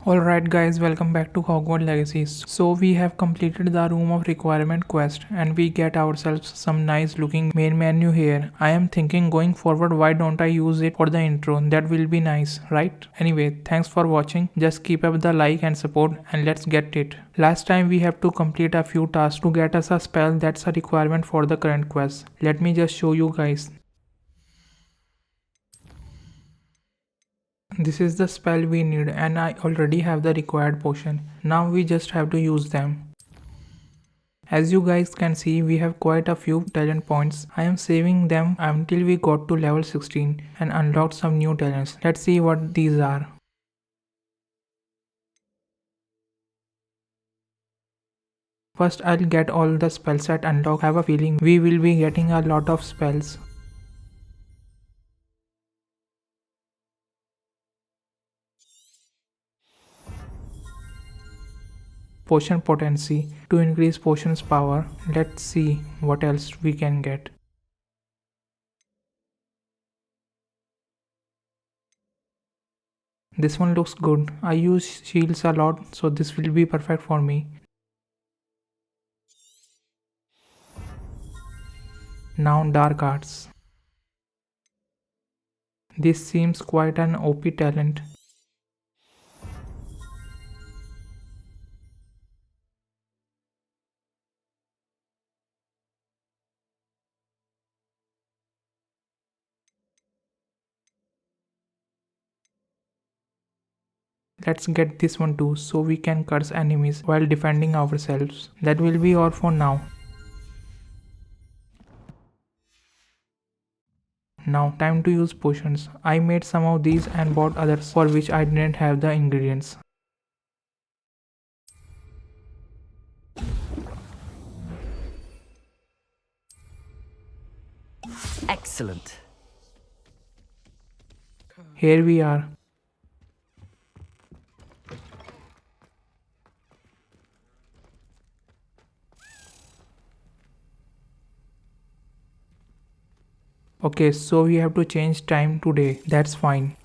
Alright guys, welcome back to Hogwarts Legacy. So we have completed the room of requirement quest and we get ourselves some nice looking main menu here. I am thinking going forward why don't I use it for the intro, that will be nice, right? Anyway, thanks for watching, just keep up the like and support and let's get it. Last time we have to complete a few tasks to get us a spell that's a requirement for the current quest. Let me just show you guys. This is the spell we need and I already have the required potion. Now we just have to use them. As you guys can see, we have quite a few talent points. I am saving them until we got to level 16 and unlocked some new talents. Let's see what these are. First I'll get all the spell set unlocked. I have a feeling we will be getting a lot of spells. Potion potency to increase potion's power. Let's see what else we can get. This one looks good. I use shields a lot, so this will be perfect for me. Now dark arts. This seems quite an OP talent. Let's get this one too, so we can curse enemies while defending ourselves. That will be all for now. Now time to use potions. I made some of these and bought others for which I didn't have the ingredients. Excellent. Here we are. Okay, so we have to change time today. That's fine.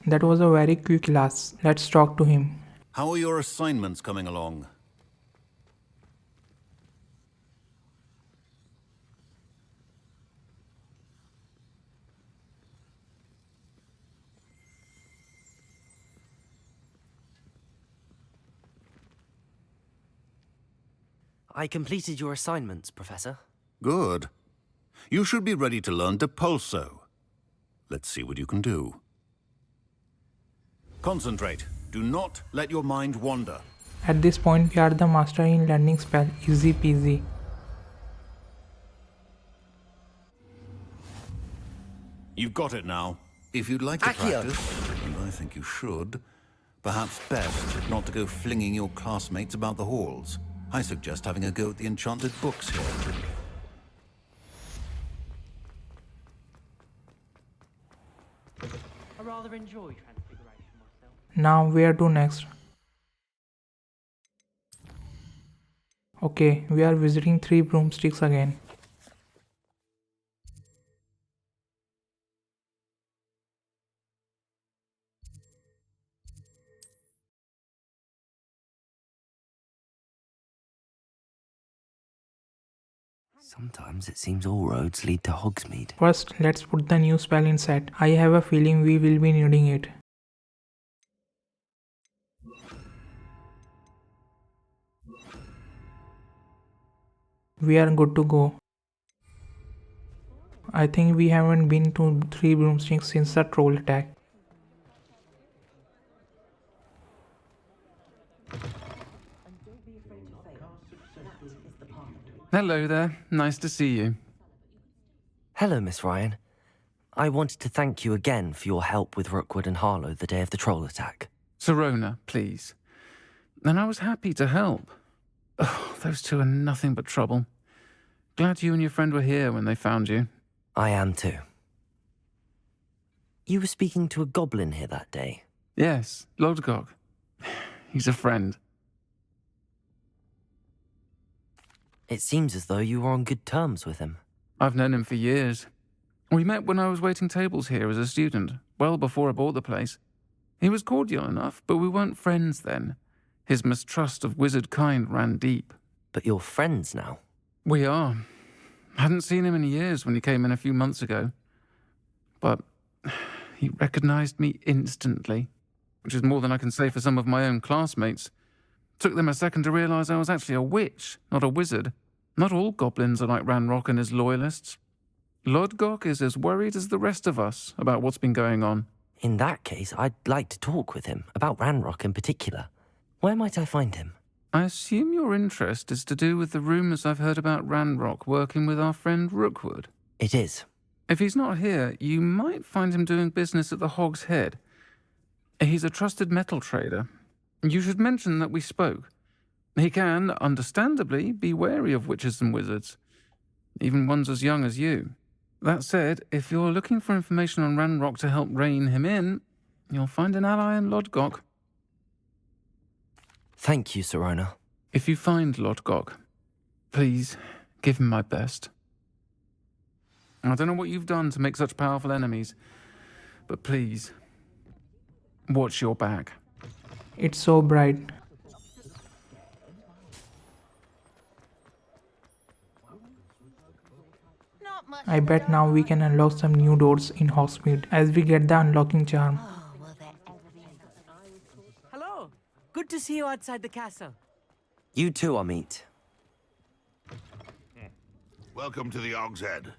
That was a very quick class. Let's talk to him. How are your assignments coming along? I completed your assignments, Professor. Good. You should be ready to learn Depulso. Let's see what you can do. Concentrate. Do not let your mind wander. At this point, we are the master in learning spell. Easy peasy. You've got it now. If you'd like to Accio. practice, and I think you should, perhaps best not to go flinging your classmates about the halls. I suggest having a go at the enchanted books here. I rather enjoy transfiguration myself. Now where to next? Okay, we are visiting 3 broomsticks again. Sometimes it seems all roads lead to Hogsmeade. First, let's put the new spell in set. I have a feeling we will be needing it. We are good to go. I think we haven't been to 3 broomsticks since the troll attack. Hello there, nice to see you. Hello, Miss Ryan. I wanted to thank you again for your help with Rookwood and Harlow the day of the troll attack. Sirona, please. And I was happy to help. Oh, those two are nothing but trouble. Glad you and your friend were here when they found you. I am too. You were speaking to a goblin here that day. Yes, Lodgok. He's a friend. It seems as though you were on good terms with him. I've known him for years. We met when I was waiting tables here as a student, well before I bought the place. He was cordial enough, but we weren't friends then. His mistrust of wizard kind ran deep. But you're friends now. We are. Hadn't seen him in years when he came in a few months ago. But he recognized me instantly, which is more than I can say for some of my own classmates. Took them a second to realize I was actually a witch, not a wizard. Not all goblins are like Ranrock and his loyalists. Lodgok is as worried as the rest of us about what's been going on. In that case, I'd like to talk with him, about Ranrock in particular. Where might I find him? I assume your interest is to do with the rumors I've heard about Ranrock working with our friend Rookwood. It is. If he's not here, you might find him doing business at the Hog's Head. He's a trusted metal trader. You should mention that we spoke. He can, understandably, be wary of witches and wizards, even ones as young as you. That said, if you're looking for information on Ranrock to help rein him in, you'll find an ally in Lodgok. Thank you, Sirona. If you find Lodgok, please give him my best. I don't know what you've done to make such powerful enemies, but please, watch your back. It's so bright. I bet now we can unlock some new doors in Hogsmeade as we get the unlocking charm. Hello. Good to see you outside the castle. You too, Amit. Welcome to the Hog's Head.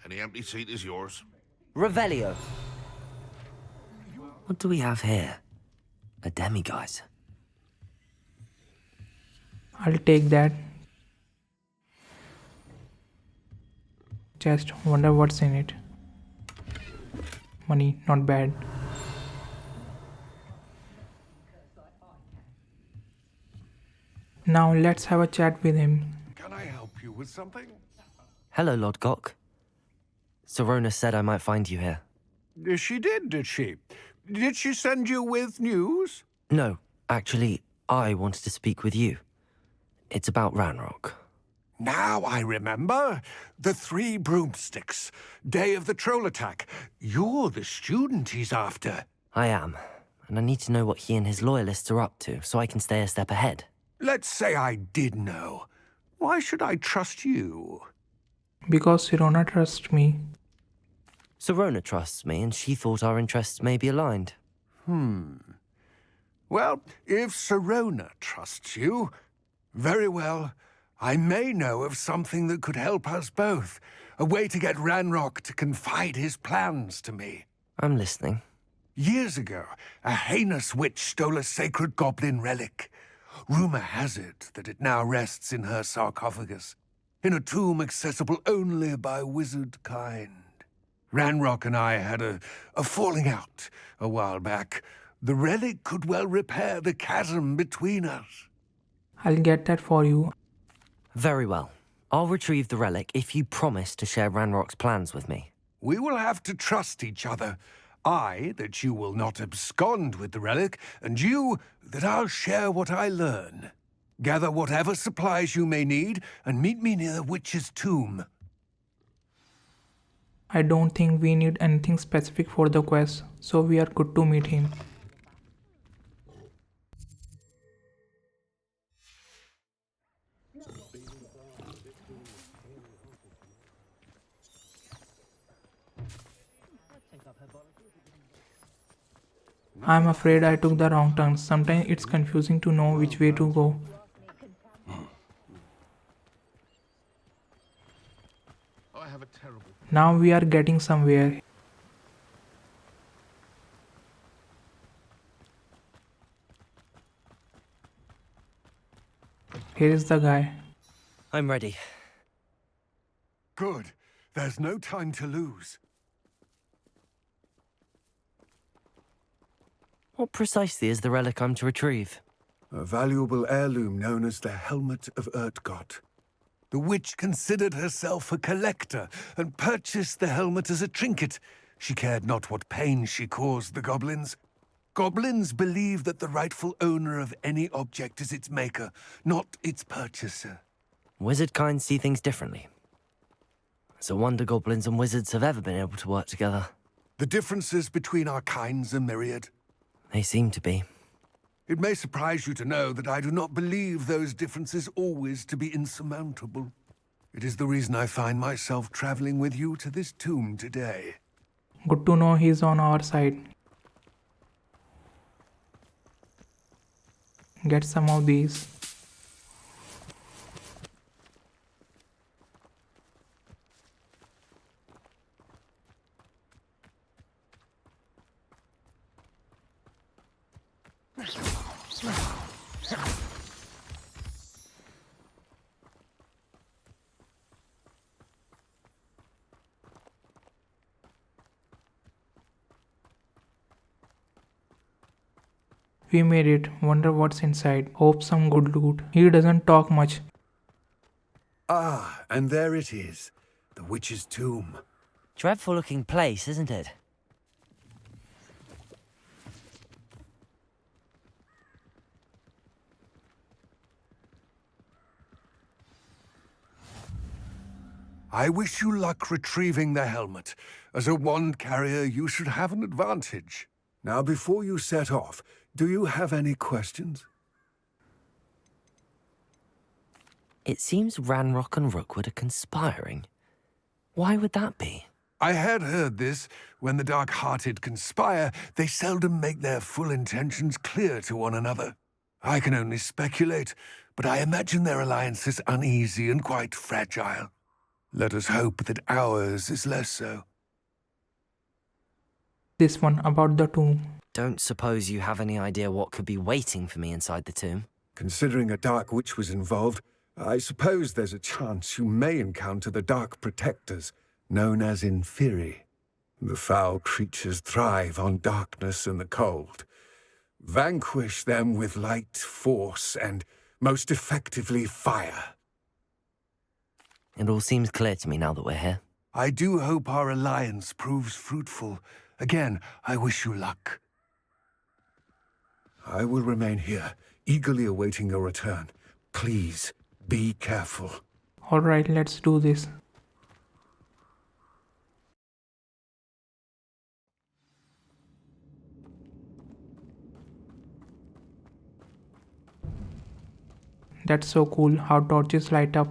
Any empty seat is yours. Revelio. What do we have here? A demiguise. I'll take that. Chest, wonder what's in it. Money, not bad. Now let's have a chat with him. Can I help you with something? Hello, Lodgok. Sirona said I might find you here. She did she? Did she send you with news? No, actually, I wanted to speak with you. It's about Ranrock. Now I remember. The 3 broomsticks. Day of the troll attack. You're the student he's after. I am, and I need to know what he and his loyalists are up to so I can stay a step ahead. Let's say I did know. Why should I trust you? Because Sirona trusts me. Sirona trusts me, and she thought our interests may be aligned. Well, if Sirona trusts you, very well. I may know of something that could help us both. A way to get Ranrock to confide his plans to me. I'm listening. Years ago, a heinous witch stole a sacred goblin relic. Rumor has it that it now rests in her sarcophagus, in a tomb accessible only by wizard kind. Ranrock and I had a falling out a while back. The relic could well repair the chasm between us. I'll get that for you. Very well. I'll retrieve the relic if you promise to share Ranrock's plans with me. We will have to trust each other. I, that you will not abscond with the relic, and you, that I'll share what I learn. Gather whatever supplies you may need, and meet me near the witch's tomb. I don't think we need anything specific for the quest, so we are good to meet him. I'm afraid I took the wrong turn. Sometimes it's confusing to know which way to go. I have a terrible... Now we are getting somewhere. Here is the guy. I'm ready. Good. There's no time to lose. What precisely is the relic I'm to retrieve? A valuable heirloom known as the Helmet of Urtkot. The witch considered herself a collector and purchased the helmet as a trinket. She cared not what pain she caused the goblins. Goblins believe that the rightful owner of any object is its maker, not its purchaser. Wizard kind see things differently. It's a wonder goblins and wizards have ever been able to work together. The differences between our kinds are myriad. They seem to be. It may surprise you to know that I do not believe those differences always to be insurmountable. It is the reason I find myself traveling with you to this tomb today. Good to know he's on our side. Get some of these. We made it. Wonder what's inside. Hope some good loot. He doesn't talk much. Ah, and there it is. The witch's tomb. Dreadful looking place, isn't it? I wish you luck retrieving the helmet. As a wand carrier, you should have an advantage. Now, before you set off, do you have any questions? It seems Ranrock and Rookwood are conspiring. Why would that be? I had heard this. When the dark-hearted conspire, they seldom make their full intentions clear to one another. I can only speculate, but I imagine their alliance is uneasy and quite fragile. Let us hope that ours is less so. This one about the tomb. Don't suppose you have any idea what could be waiting for me inside the tomb? Considering a dark witch was involved, I suppose there's a chance you may encounter the Dark Protectors, known as Inferi. The foul creatures thrive on darkness and the cold. Vanquish them with light, force, and, most effectively, fire. It all seems clear to me now that we're here. I do hope our alliance proves fruitful. Again, I wish you luck. I will remain here, eagerly awaiting your return. Please, be careful. Alright, let's do this. That's so cool how torches light up.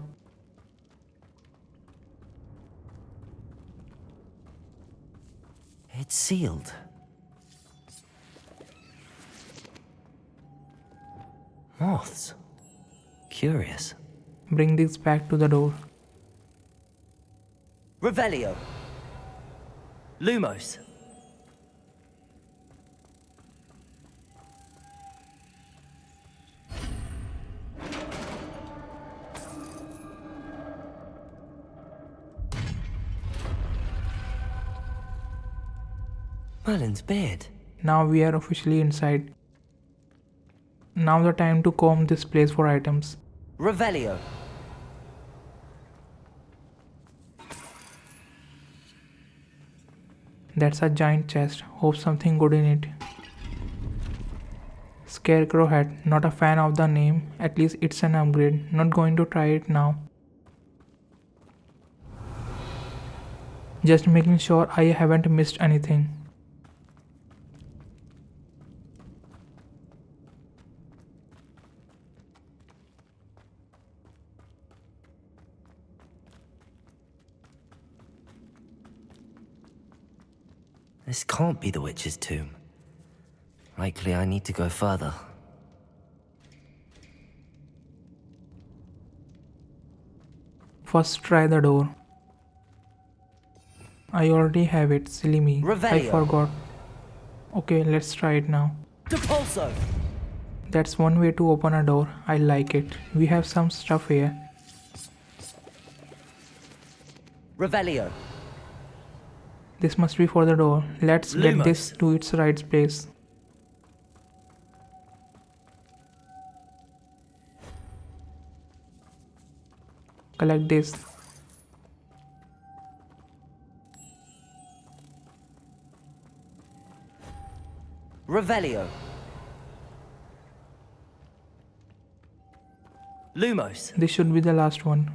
It's sealed. Moths. Curious. Bring these back to the door. Revelio. Lumos. Merlin's beard. Now we are officially inside. Now the time to comb this place for items. Revelio. That's a giant chest. Hope something good in it. Scarecrow hat. Not a fan of the name. At least it's an upgrade. Not going to try it now. Just making sure I haven't missed anything. This can't be the witch's tomb. Likely I need to go further. First try the door. I already have it, silly me. I Revelio. forgot. Okay, let's try it now. Depulso! That's one way to open a door. I like it. We have some stuff here. Revelio. This must be for the door. Let's get this Lumos. to its right place. Collect this. Revelio. Lumos. This should be the last one.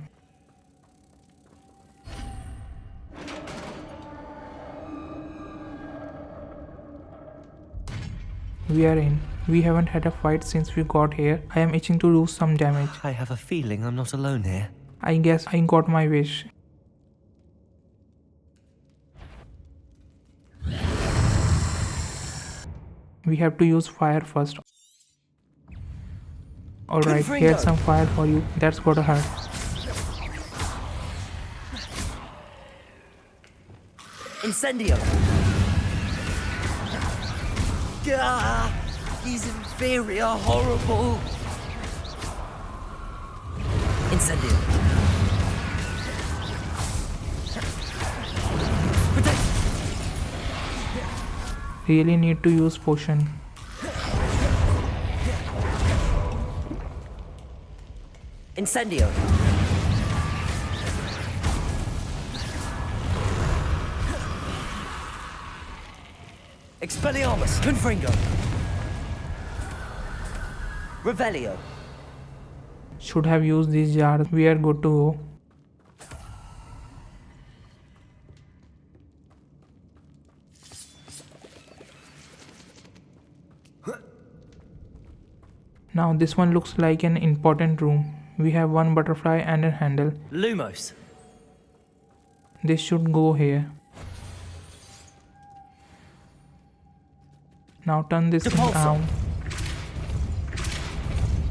We are in. We haven't had a fight since we got here. I am itching to do some damage. I have a feeling I'm not alone here. I guess I got my wish. We have to use fire first. Alright, here's some fire for you. That's gotta hurt. Incendio. Gah! These inferior, horrible. Incendio. Protect. Really need to use potion. Incendio. Expelliarmus. Confringo. Revelio. Should have used these jars. We are good to go. Now this one looks like an important room. We have one butterfly and a handle. Lumos. This should go here. Now turn this thing Depulso. down.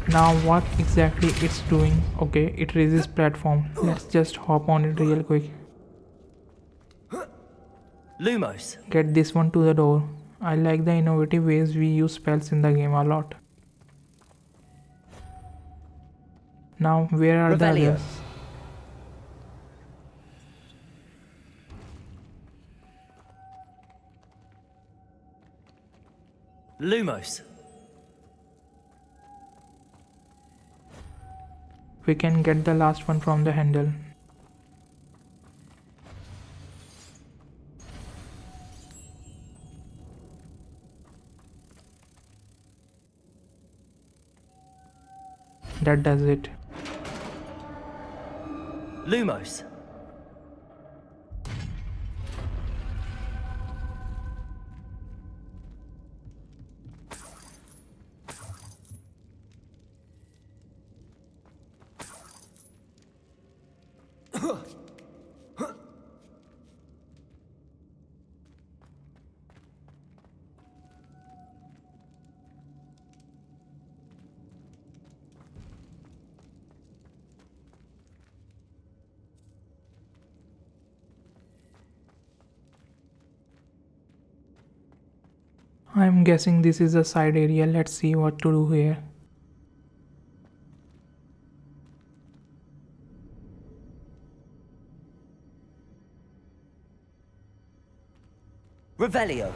Now what exactly it's doing? Okay, it raises platform. Let's just hop on it real quick. Lumos. Get this one to the door. I like the innovative ways we use spells in the game a lot. Now where are the Revelio. others? Lumos. We can get the last one from the handle. That does it. Lumos. I'm guessing this is a side area. Let's see what to do here. Revelio.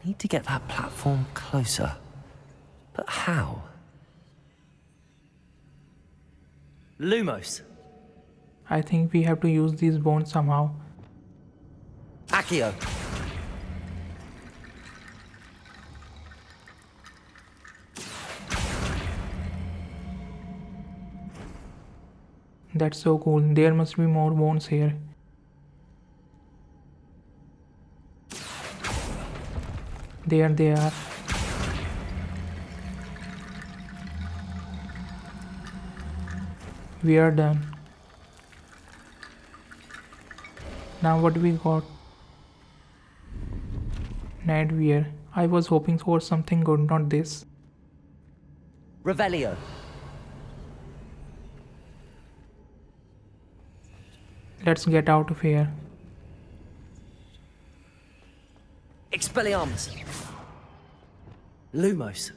Need to get that platform closer. But how? Lumos. I think we have to use these bones somehow. Accio. That's so cool. There must be more bones here. There they are. We are done. Now what we got? Nightwear. I was hoping for something good, not this. Revelio. Let's get out of here. Expelliarmus. Lumos.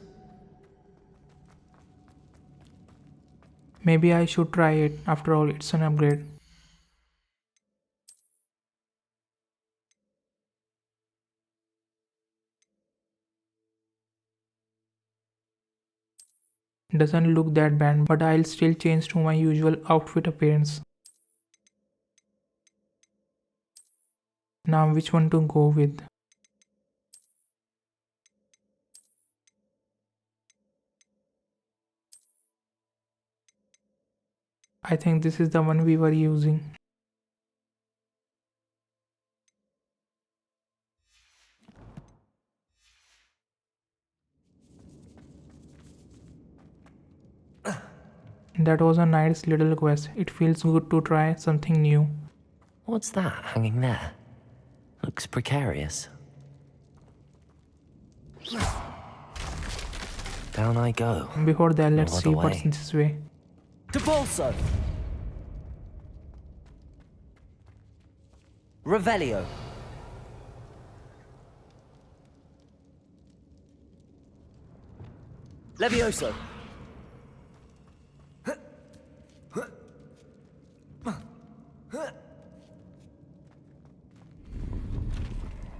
Maybe I should try it. After all, it's an upgrade. Doesn't look that bad, but I'll still change to my usual outfit appearance. Now which one to go with? I think this is the one we were using. That was a nice little quest. It feels good to try something new. What's that hanging there? Looks precarious. Down I go. Before that, No let's other see what's way. this way. To Bolso. Revelio. Levioso.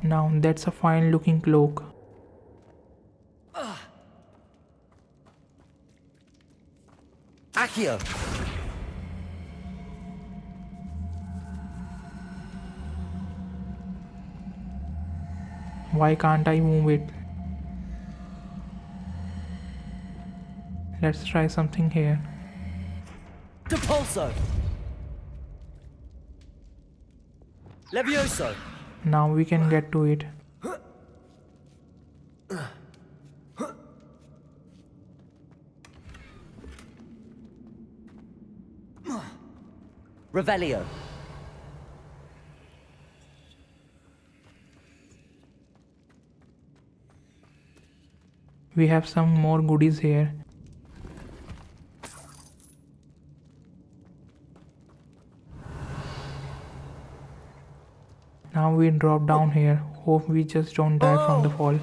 Now that's a fine looking cloak. Accio. Why can't I move it? Let's try something here. To Pulso. Levioso. Now we can get to it. Revelio. We have some more goodies here. Now we drop down here. Hope we just don't die from the fall.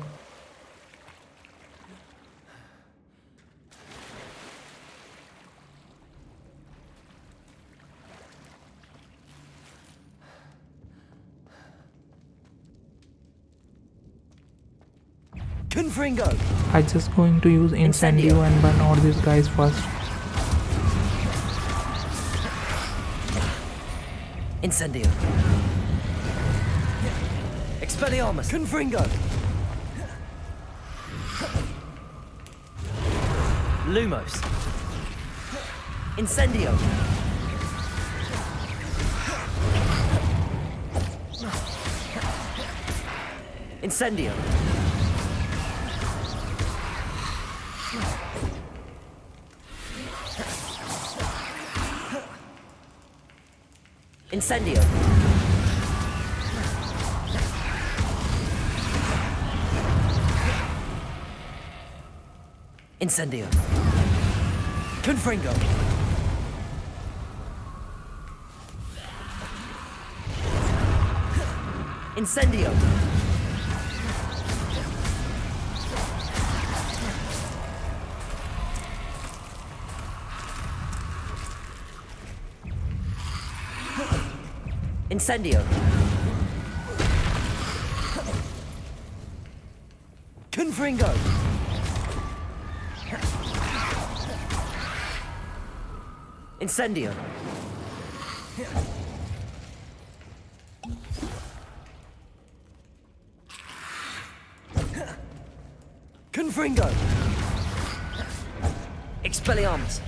Confringo. I just going to use Incendio and burn all these guys first. Incendio. Expelliarmus. Confringo. Lumos. Incendio. Incendio. Incendio. Incendio. Confringo. Incendio. Incendio. Confringo. Incendio. Confringo. Expelliarmus.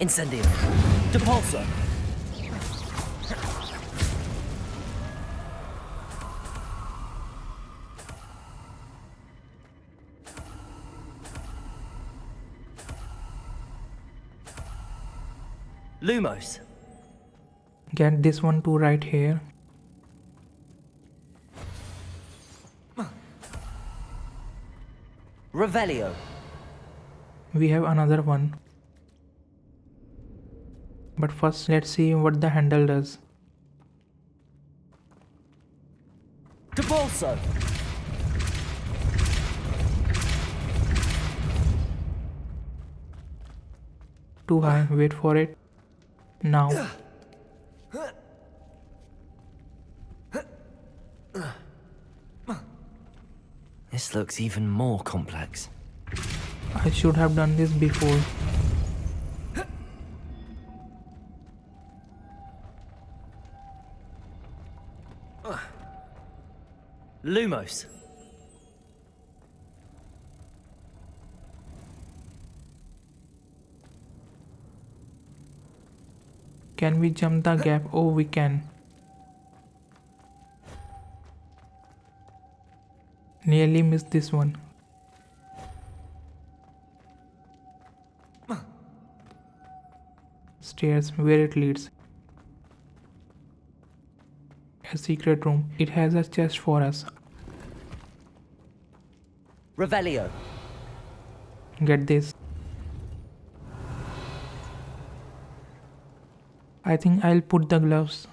Incendio. Depulso. Lumos. Get this one too right here. Revelio. We have another one. But first let's see what the handle does. Depulso. Too high, wait for it. Now. This This looks even more complex. I should have done this before. Lumos. Can we jump the gap? Oh, we can. Nearly missed this one. Stairs, where it leads. A secret room. It has a chest for us. Revelio. Get this. I think I'll put the gloves.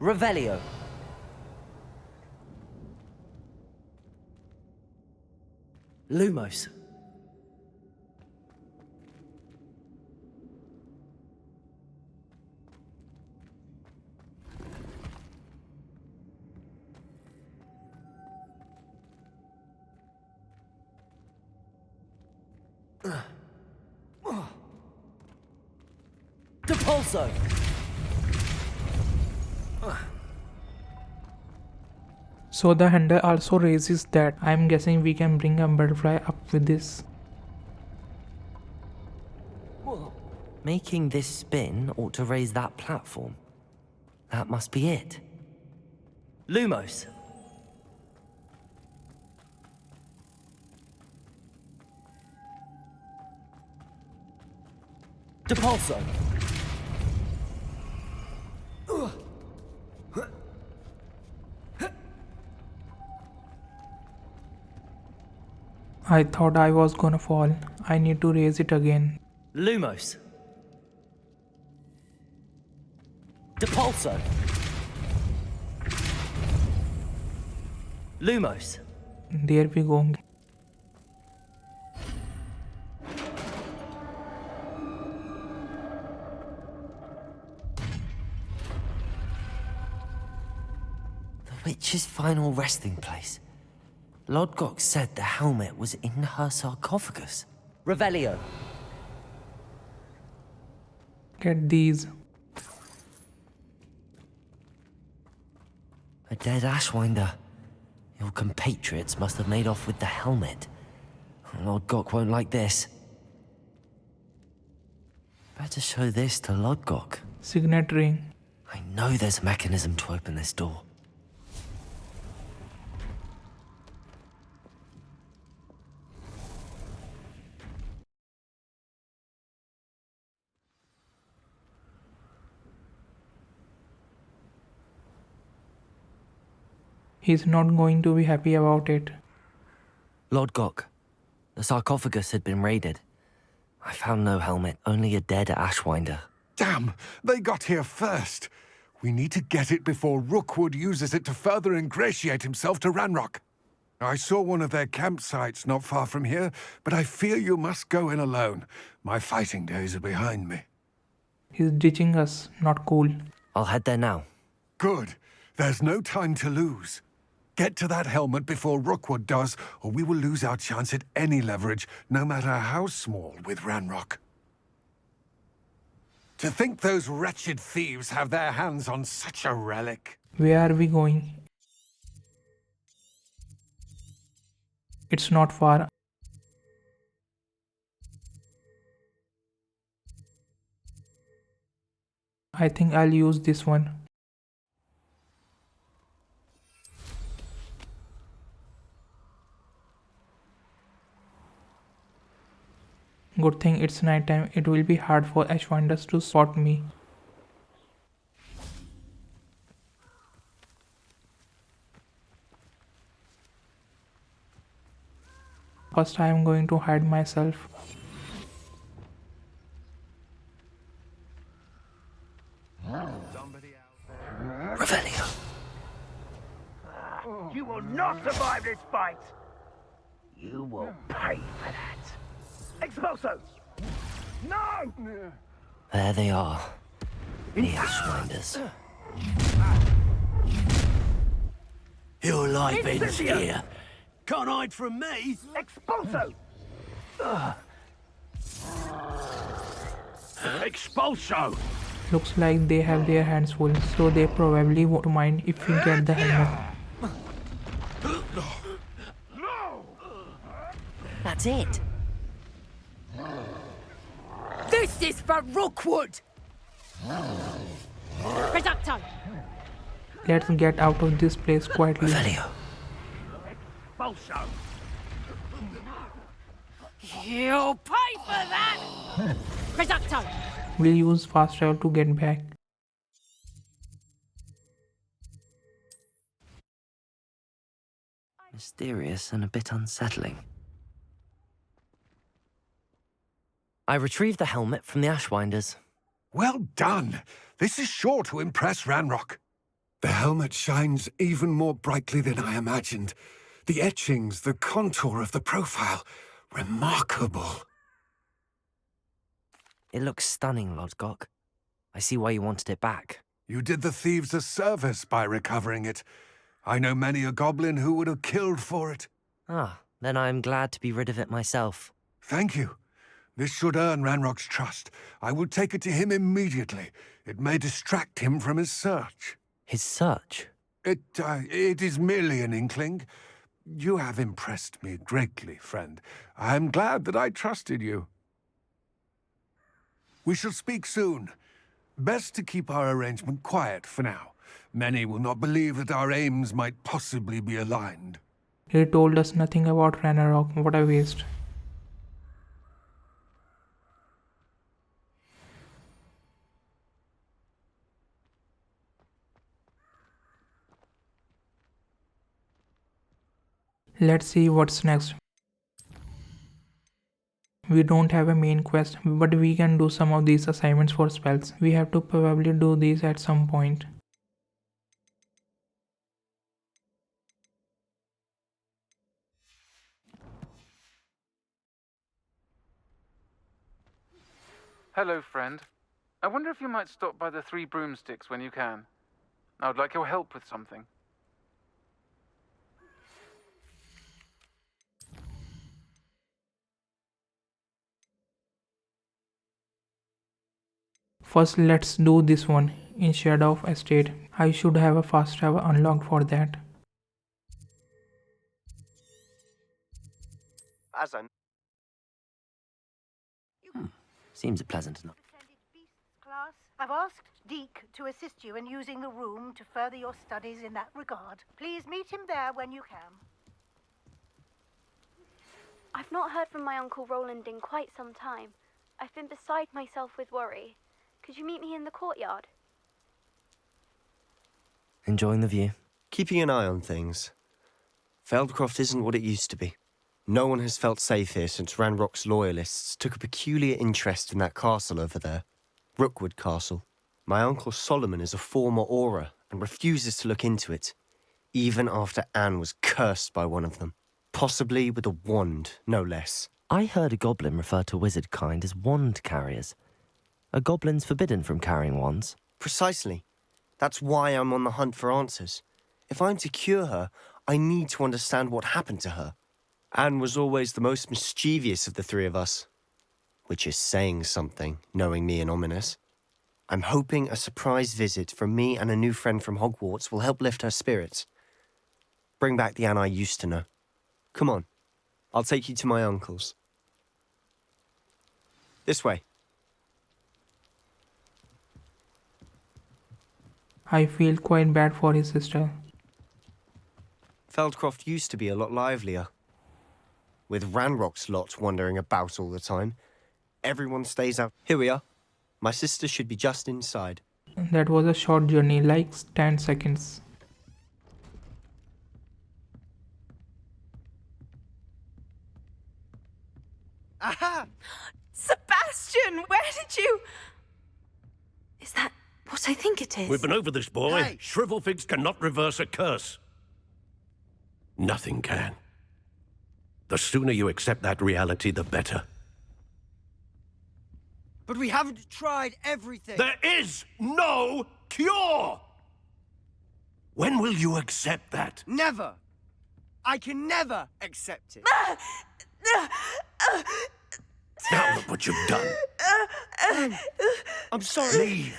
Revelio. Lumos. Depulso. So the handle also raises that. I'm guessing we can bring a butterfly up with this. Making this spin ought to raise that platform. That must be it. Lumos. Depulso. I thought I was gonna fall. I need to raise it again. Lumos. Depulso. Lumos. There we go. The witch's final resting place. Lodgok said the helmet was in her sarcophagus. Revelio. Get these. A dead Ashwinder. Your compatriots must have made off with the helmet. Lodgok won't like this. Better show this to Lodgok. Signet ring. I know there's a mechanism to open this door. He's not going to be happy about it. Lodgok, the sarcophagus had been raided. I found no helmet, only a dead Ashwinder. Damn! They got here first. We need to get it before Rookwood uses it to further ingratiate himself to Ranrock. I saw one of their campsites not far from here, but I fear you must go in alone. My fighting days are behind me. He's ditching us. Not cool. I'll head there now. Good. There's no time to lose. Get to that helmet before Rookwood does, or we will lose our chance at any leverage, no matter how small, with Ranrock. To think those wretched thieves have their hands on such a relic. Where are we going? It's not far. I think I'll use this one. Good thing it's nighttime. It will be hard for Ashwinders to spot me. First, I am going to hide myself. Revelio. You will not survive this fight! You will pay for that! Expulso! No! There they are. The Ashwinders. Your life ends Incendio! here. Can't hide from me. Expulso! Expulso! Looks like they have their hands full, so they probably won't mind if we get the helmet. That's it. This is for Rookwood! Reducto! Let's get out of this place quietly. Revelio. Expulso! You'll pay for that! Reducto! We'll use fast travel to get back. Mysterious and a bit unsettling. I retrieved the helmet from the Ashwinders. Well done! This is sure to impress Ranrock. The helmet shines even more brightly than I imagined. The etchings, the contour of the profile, remarkable. It looks stunning, Lodgok. I see why you wanted it back. You did the thieves a service by recovering it. I know many a goblin who would have killed for it. Ah, then I am glad to be rid of it myself. Thank you. This should earn Ranrock's trust. I will take it to him immediately. It may distract him from his search. His search? It is merely an inkling. You have impressed me greatly, friend. I am glad that I trusted you. We shall speak soon. Best to keep our arrangement quiet for now. Many will not believe that our aims might possibly be aligned. He told us nothing about Ranarok. What a waste. Let's see what's next. We don't have a main quest, but we can do some of these assignments for spells. We have to probably do these at some point. Hello, friend. I wonder if you might stop by the Three Broomsticks when you can. I would like your help with something. First, let's do this one in Shadow of Estate. I should have a fast travel unlocked for that. As I'm... Seems pleasant enough. Descended Beasts class. I've asked Deke to assist you in using the room to further your studies in that regard. Please meet him there when you can. I've not heard from my Uncle Roland in quite some time. I've been beside myself with worry. Could you meet me in the courtyard? Enjoying the view? Keeping an eye on things. Feldcroft isn't what it used to be. No one has felt safe here since Ranrock's loyalists took a peculiar interest in that castle over there. Rookwood Castle. My Uncle Solomon is a former Auror and refuses to look into it, even after Anne was cursed by one of them. Possibly with a wand, no less. I heard a goblin refer to wizard kind as wand carriers. Are goblins forbidden from carrying wands? Precisely. That's why I'm on the hunt for answers. If I'm to cure her, I need to understand what happened to her. Anne was always the most mischievous of the three of us. Which is saying something, knowing me and ominous. I'm hoping a surprise visit from me and a new friend from Hogwarts will help lift her spirits. Bring back the Anne I used to know. Come on, I'll take you to my uncle's. This way. I feel quite bad for his sister. Feldcroft used to be a lot livelier. With Ranrock's lot wandering about all the time, everyone stays out. Here we are. My sister should be just inside. That was a short journey, like 10 seconds. Aha! Sebastian, where did you... Is that what I think it is? We've been over this, boy. Hey. Shrivelfigs cannot reverse a curse. Nothing can. The sooner you accept that reality, the better. But we haven't tried everything. There is no cure! When will you accept that? Never. I can never accept it. Now look what you've done. I'm sorry. Leave.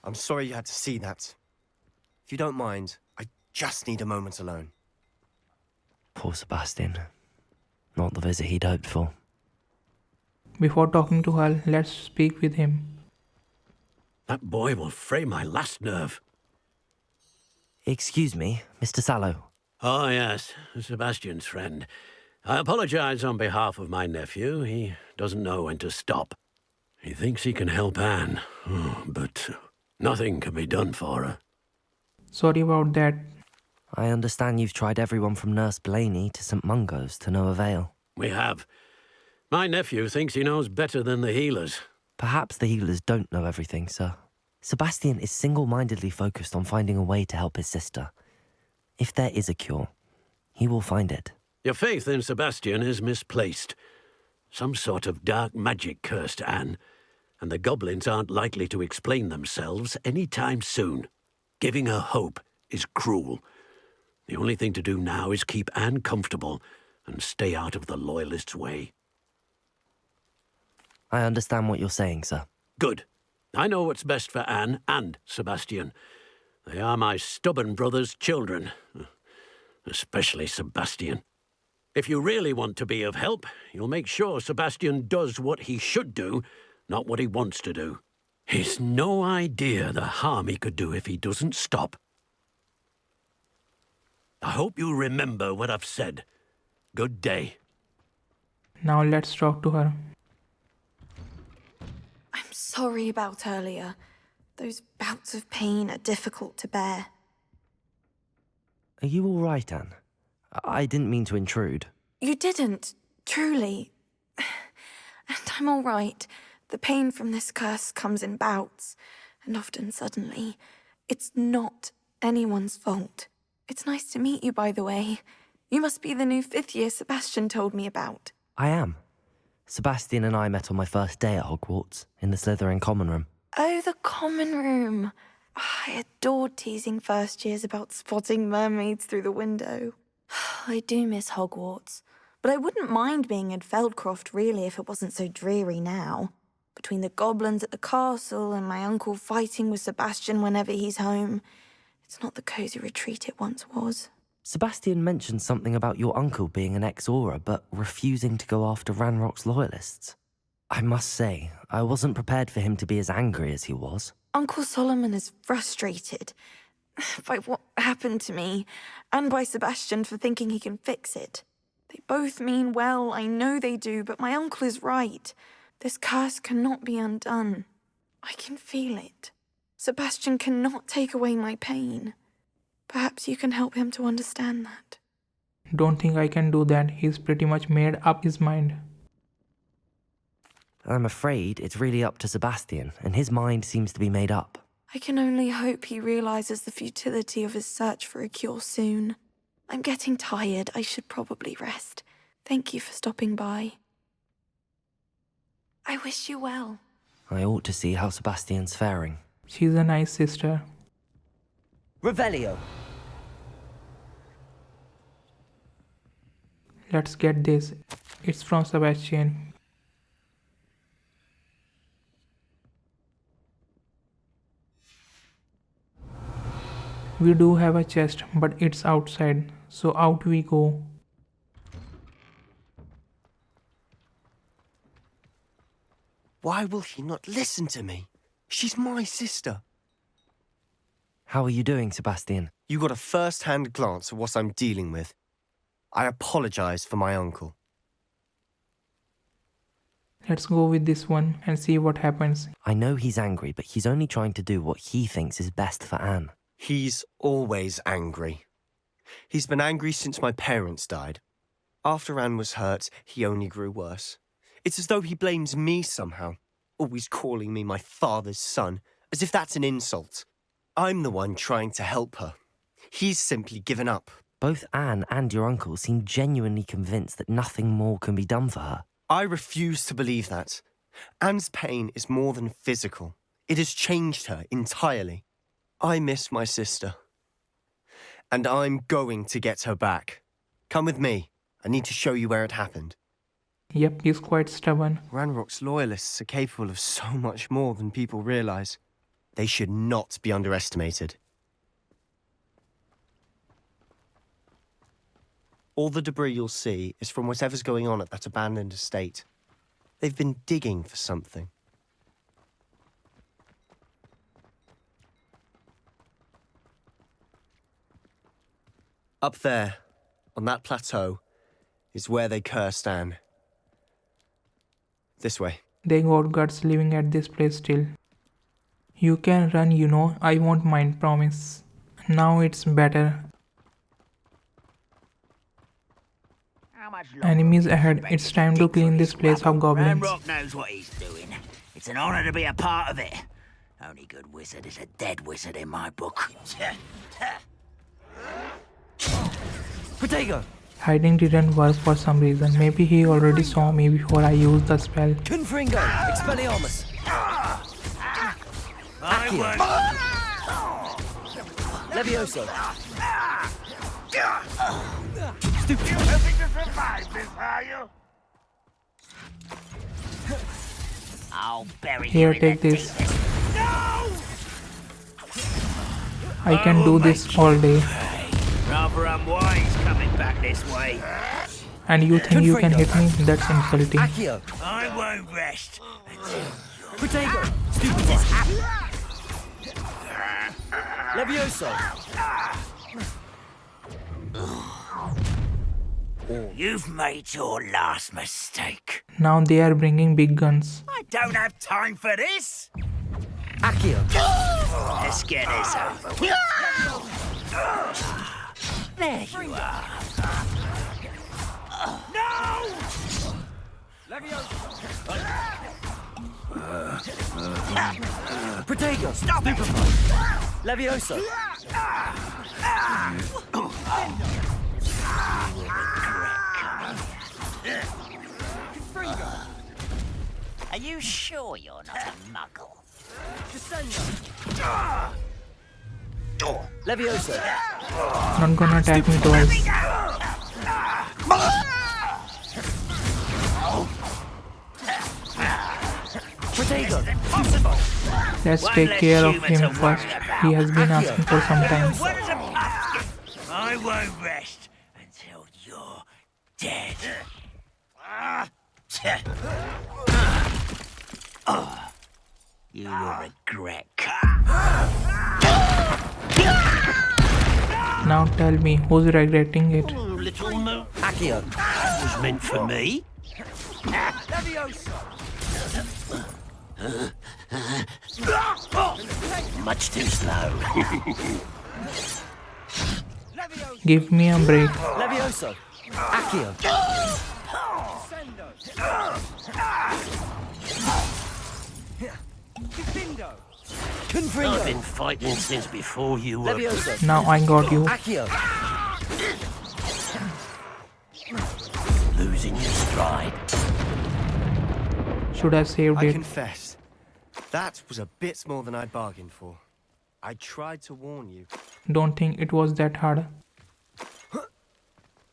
I'm sorry you had to see that. If you don't mind, I just need a moment alone. Poor Sebastian. Not the visit he'd hoped for. Before talking to her, let's speak with him. That boy will fray my last nerve. Excuse me, Mr. Sallow. Oh, yes, Sebastian's friend. I apologize on behalf of my nephew. He doesn't know when to stop. He thinks he can help Anne, but nothing can be done for her. Sorry about that. I understand you've tried everyone from Nurse Blaney to St. Mungo's to no avail. We have. My nephew thinks he knows better than the healers. Perhaps the healers don't know everything, sir. Sebastian is single-mindedly focused on finding a way to help his sister. If there is a cure, he will find it. Your faith in Sebastian is misplaced. Some sort of dark magic cursed Anne, and the goblins aren't likely to explain themselves any time soon. Giving her hope is cruel. The only thing to do now is keep Anne comfortable and stay out of the Loyalists' way. I understand what you're saying, sir. Good. I know what's best for Anne and Sebastian. They are my stubborn brother's children. Especially Sebastian. If you really want to be of help, you'll make sure Sebastian does what he should do, not what he wants to do. He's no idea the harm he could do if he doesn't stop. I hope you remember what I've said. Good day. Now let's talk to her. I'm sorry about earlier. Those bouts of pain are difficult to bear. Are you all right, Anne? I didn't mean to intrude. You didn't, truly. And I'm all right. The pain from this curse comes in bouts, and often suddenly. It's not anyone's fault. It's nice to meet you, by the way. You must be the new 5th year Sebastian told me about. I am. Sebastian and I met on my first day at Hogwarts, in the Slytherin common room. Oh, the common room. I adored teasing first years about spotting mermaids through the window. I do miss Hogwarts, but I wouldn't mind being in Feldcroft, really, if it wasn't so dreary now. Between the goblins at the castle and my uncle fighting with Sebastian whenever he's home, it's not the cosy retreat it once was. Sebastian mentioned something about your uncle being an ex-Auror, but refusing to go after Ranrock's loyalists. I must say, I wasn't prepared for him to be as angry as he was. Uncle Solomon is frustrated by what happened to me, and by Sebastian for thinking he can fix it. They both mean well, I know they do, but my uncle is right. This curse cannot be undone. I can feel it. Sebastian cannot take away my pain. Perhaps you can help him to understand that. Don't think I can do that. He's pretty much made up his mind. I'm afraid it's really up to Sebastian, and his mind seems to be made up. I can only hope he realizes the futility of his search for a cure soon. I'm getting tired. I should probably rest. Thank you for stopping by. I wish you well. I ought to see how Sebastian's faring. She's a nice sister. Revelio. Let's get this. It's from Sebastian. We do have a chest, but it's outside, so out we go. Why will he not listen to me? She's my sister. How are you doing, Sebastian? You got a first-hand glance at what I'm dealing with. I apologize for my uncle. Let's go with this one and see what happens. I know he's angry, but he's only trying to do what he thinks is best for Anne. He's always angry. He's been angry since my parents died. After Anne was hurt, he only grew worse. It's as though he blames me somehow, always calling me my father's son, as if that's an insult. I'm the one trying to help her. He's simply given up. Both Anne and your uncle seem genuinely convinced that nothing more can be done for her. I refuse to believe that. Anne's pain is more than physical. It has changed her entirely. I miss my sister. And I'm going to get her back. Come with me. I need to show you where it happened. Yep, he's quite stubborn. Ranrock's loyalists are capable of so much more than people realize. They should not be underestimated. All the debris you'll see is from whatever's going on at that abandoned estate. They've been digging for something. Up there, on that plateau, is where they cursed Anne. This way. They got guts living at this place still. You can run, you know, I won't mind, promise. Now it's better. Enemies ahead, it's time to clean this place of goblins. Ranrock knows what he's doing. It's an honor to be a part of it. Only good wizard is a dead wizard in my book. Protego! Hiding didn't work for some reason. Maybe he already saw me before I used the spell. Confringo! Expelliarmus! Accio! Levioso! Stupid! Hoping to survive this, are you? I'll bury you Here, in take the this. deepest. No! I can do this all day. Rather unwise coming back this way. And you think you can hit me? That's insulting. Accio! I won't rest until Protego! Stupid! Levioso! You've made your last mistake. Now they are bringing big guns. I don't have time for this. Accio! Let's get this over with. There you are. No! Protego! Stop it! Levioso! Are you sure you're not a muggle? Levioso! Not gonna attack me twice. Protego! Let's take care of him first. He has been asking for some time. I won't rest until you're dead. You will regret. Now tell me, who's regretting it? Little no. Accio! That was meant for me. Much too slow. Give me a break. Levioso! Accio! Confringo! I've been fighting since before you were. Levioso! Now I got you. Accio! Losing your stride. Should have saved I it. confess, that was a bit more than I'd bargained for. I tried to warn you. Don't think it was that hard.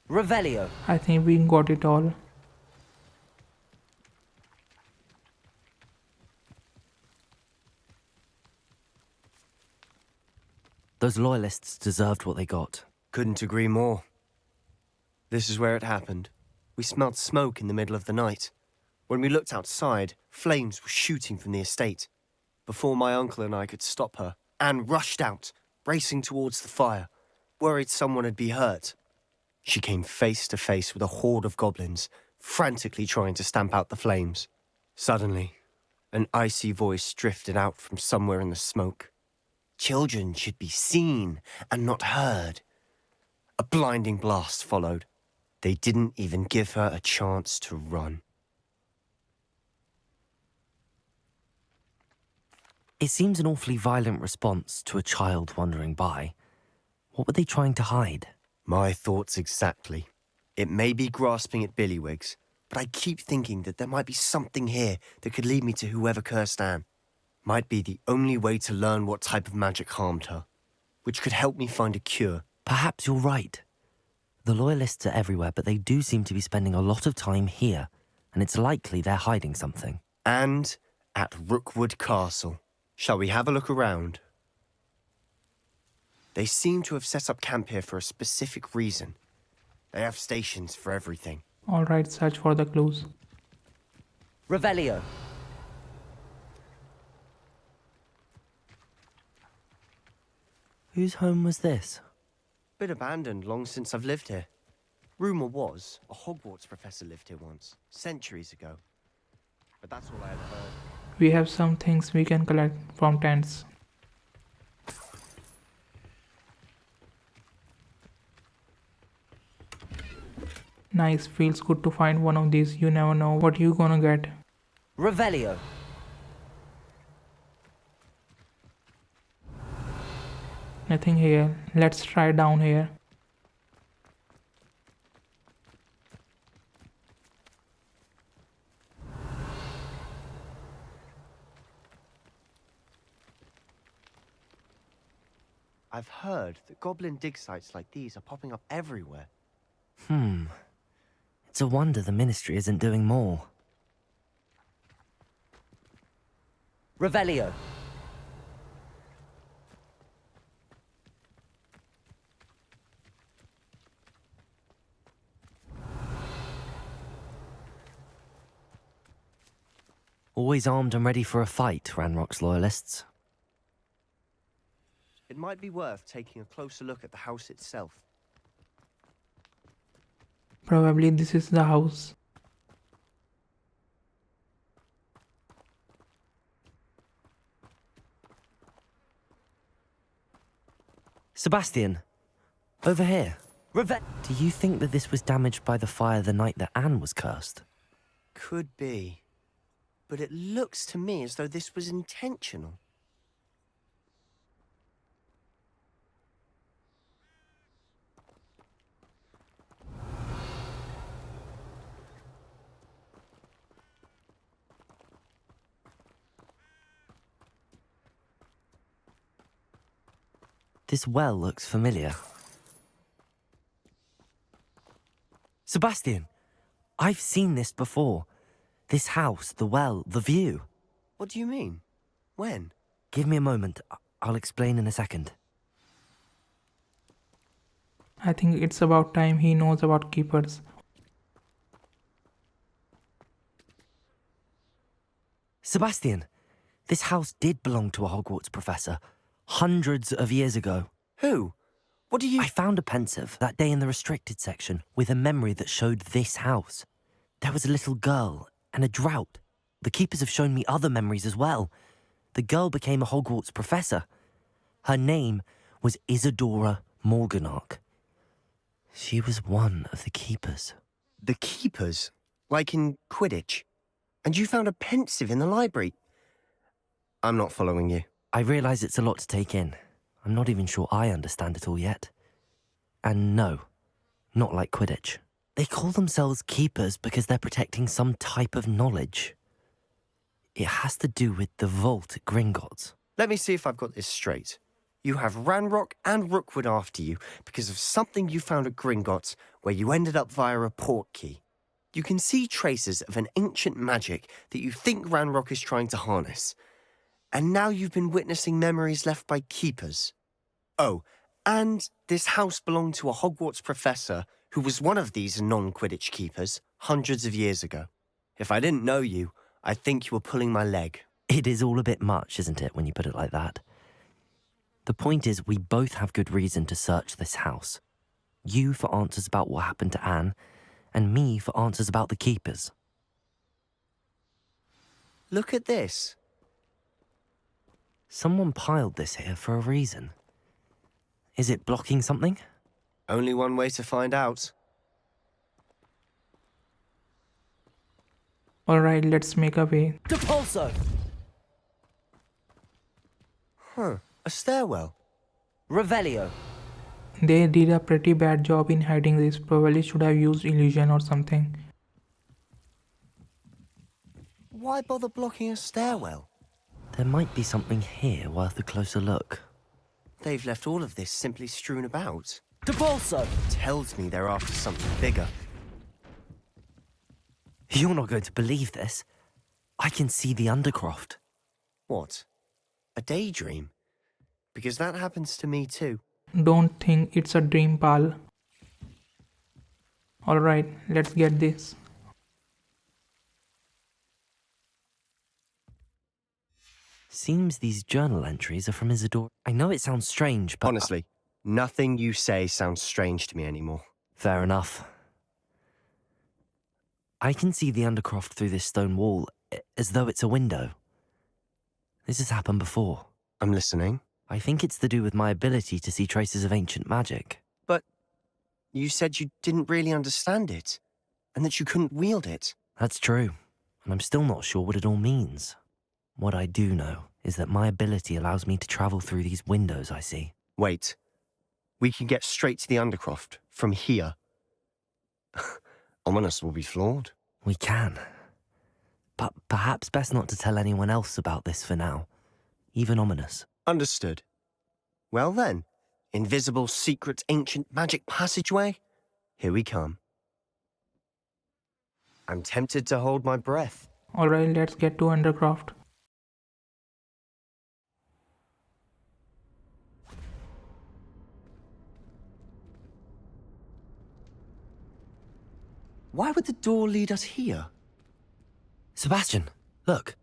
Revelio! I think we got it all. Those loyalists deserved what they got. Couldn't agree more. This is where it happened. We smelled smoke in the middle of the night. When we looked outside, flames were shooting from the estate. Before my uncle and I could stop her, Anne rushed out, racing towards the fire, worried someone had been hurt. She came face to face with a horde of goblins, frantically trying to stamp out the flames. Suddenly, an icy voice drifted out from somewhere in the smoke. Children should be seen and not heard. A blinding blast followed. They didn't even give her a chance to run. It seems an awfully violent response to a child wandering by. What were they trying to hide? My thoughts exactly. It may be grasping at Billywigs, but I keep thinking that there might be something here that could lead me to whoever cursed Anne. Might be the only way to learn what type of magic harmed her, which could help me find a cure. Perhaps you're right. The Loyalists are everywhere, but they do seem to be spending a lot of time here, and it's likely they're hiding something. And at Rookwood Castle. Shall we have a look around? They seem to have set up camp here for a specific reason. They have stations for everything. Alright, search for the clues. Revelio. Whose home was this? Been abandoned long since I've lived here. Rumour was a Hogwarts professor lived here once, centuries ago. But that's all I had heard. We have some things we can collect from tents. Nice, feels good to find one of these. You never know what you gonna get. Revelio. Nothing here. Let's try down here. I've heard that goblin dig sites like these are popping up everywhere. It's a wonder the Ministry isn't doing more. Revelio. Always armed and ready for a fight, Ranrock's Loyalists. It might be worth taking a closer look at the house itself. Probably this is the house. Sebastian, over here. Reve- Do you think that this was damaged by the fire the night that Anne was cursed? Could be. But it looks to me as though this was intentional. This well looks familiar. Sebastian, I've seen this before. This house, the well, the view. What do you mean? When? Give me a moment. I'll explain in a second. I think it's about time he knows about keepers. Sebastian, this house did belong to a Hogwarts professor. Hundreds of years ago. Who? What do you... I found a pensive that day in the restricted section with a memory that showed this house. There was a little girl and a drought. The keepers have shown me other memories as well. The girl became a Hogwarts professor. Her name was Isadora Morganach. She was one of the keepers. The keepers? Like in Quidditch? And you found a pensive in the library? I'm not following you. I realise it's a lot to take in. I'm not even sure I understand it all yet. And no, not like Quidditch. They call themselves keepers because they're protecting some type of knowledge. It has to do with the vault at Gringotts. Let me see if I've got this straight. You have Ranrock and Rookwood after you because of something you found at Gringotts where you ended up via a portkey. You can see traces of an ancient magic that you think Ranrock is trying to harness. And now you've been witnessing memories left by keepers. Oh, and this house belonged to a Hogwarts professor who was one of these non-Quidditch keepers hundreds of years ago. If I didn't know you, I'd think you were pulling my leg. It is all a bit much, isn't it, when you put it like that? The point is, we both have good reason to search this house. You for answers about what happened to Anne, and me for answers about the keepers. Look at this. Someone piled this here for a reason. Is it blocking something? Only one way to find out. Alright, let's make a way. Depulso! Huh, a stairwell. Revelio. They did a pretty bad job in hiding this. Probably should have used illusion or something. Why bother blocking a stairwell? There might be something here worth a closer look. They've left all of this simply strewn about. Depulso! Tells me they're after something bigger. You're not going to believe this. I can see the Undercroft. What? A daydream? Because that happens to me too. Don't think it's a dream, pal. Alright, let's get this. Seems these journal entries are from Isidore. I know it sounds strange, but... Honestly, nothing you say sounds strange to me anymore. Fair enough. I can see the Undercroft through this stone wall, as though it's a window. This has happened before. I'm listening. I think it's to do with my ability to see traces of ancient magic. But you said you didn't really understand it, and that you couldn't wield it. That's true, and I'm still not sure what it all means. What I do know is that my ability allows me to travel through these windows I see. Wait. We can get straight to the Undercroft from here. Ominous will be flawed. We can. But perhaps best not to tell anyone else about this for now. Even Ominous. Understood. Well then, invisible, secret, ancient magic passageway? Here we come. I'm tempted to hold my breath. Alright, let's get to Undercroft. Why would the door lead us here? Sebastian, look.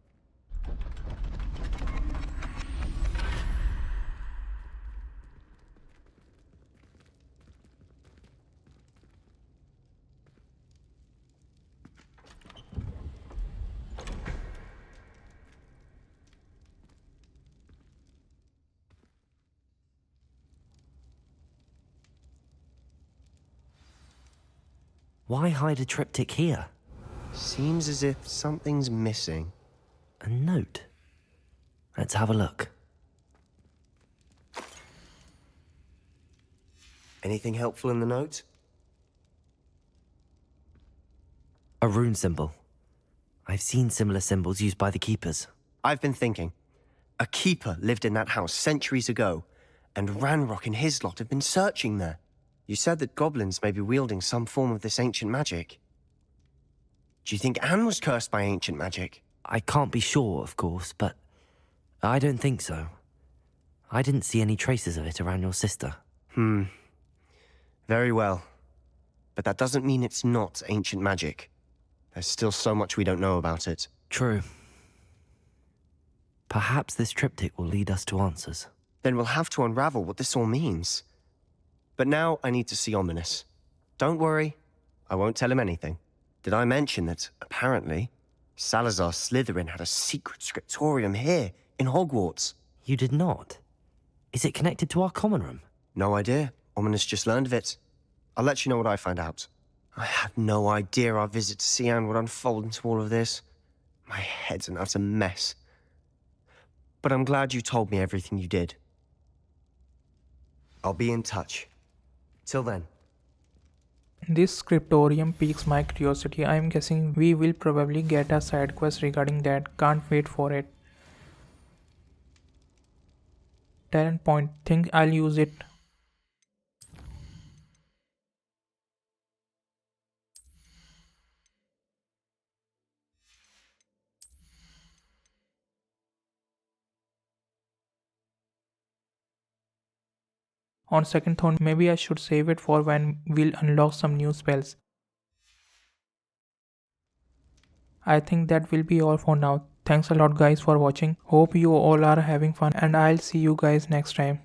Why hide a triptych here? Seems as if something's missing. A note. Let's have a look. Anything helpful in the note? A rune symbol. I've seen similar symbols used by the keepers. I've been thinking. A keeper lived in that house centuries ago, and Ranrock and his lot have been searching there. You said that goblins may be wielding some form of this ancient magic. Do you think Anne was cursed by ancient magic? I can't be sure, of course, but I don't think so. I didn't see any traces of it around your sister. Very well. But that doesn't mean it's not ancient magic. There's still so much we don't know about it. True. Perhaps this triptych will lead us to answers. Then we'll have to unravel what this all means. But now I need to see Ominous. Don't worry, I won't tell him anything. Did I mention that, apparently, Salazar Slytherin had a secret scriptorium here, in Hogwarts? You did not? Is it connected to our common room? No idea. Ominous just learned of it. I'll let you know what I find out. I had no idea our visit to see Anne would unfold into all of this. My head's an utter mess. But I'm glad you told me everything you did. I'll be in touch. Till then. This scriptorium piques my curiosity. I'm guessing we will probably get a side quest regarding that. Can't wait for it. Talent point. Think I'll use it. On second thought, maybe I should save it for when we'll unlock some new spells. I think that will be all for now. Thanks a lot guys for watching. Hope you all are having fun and I'll see you guys next time.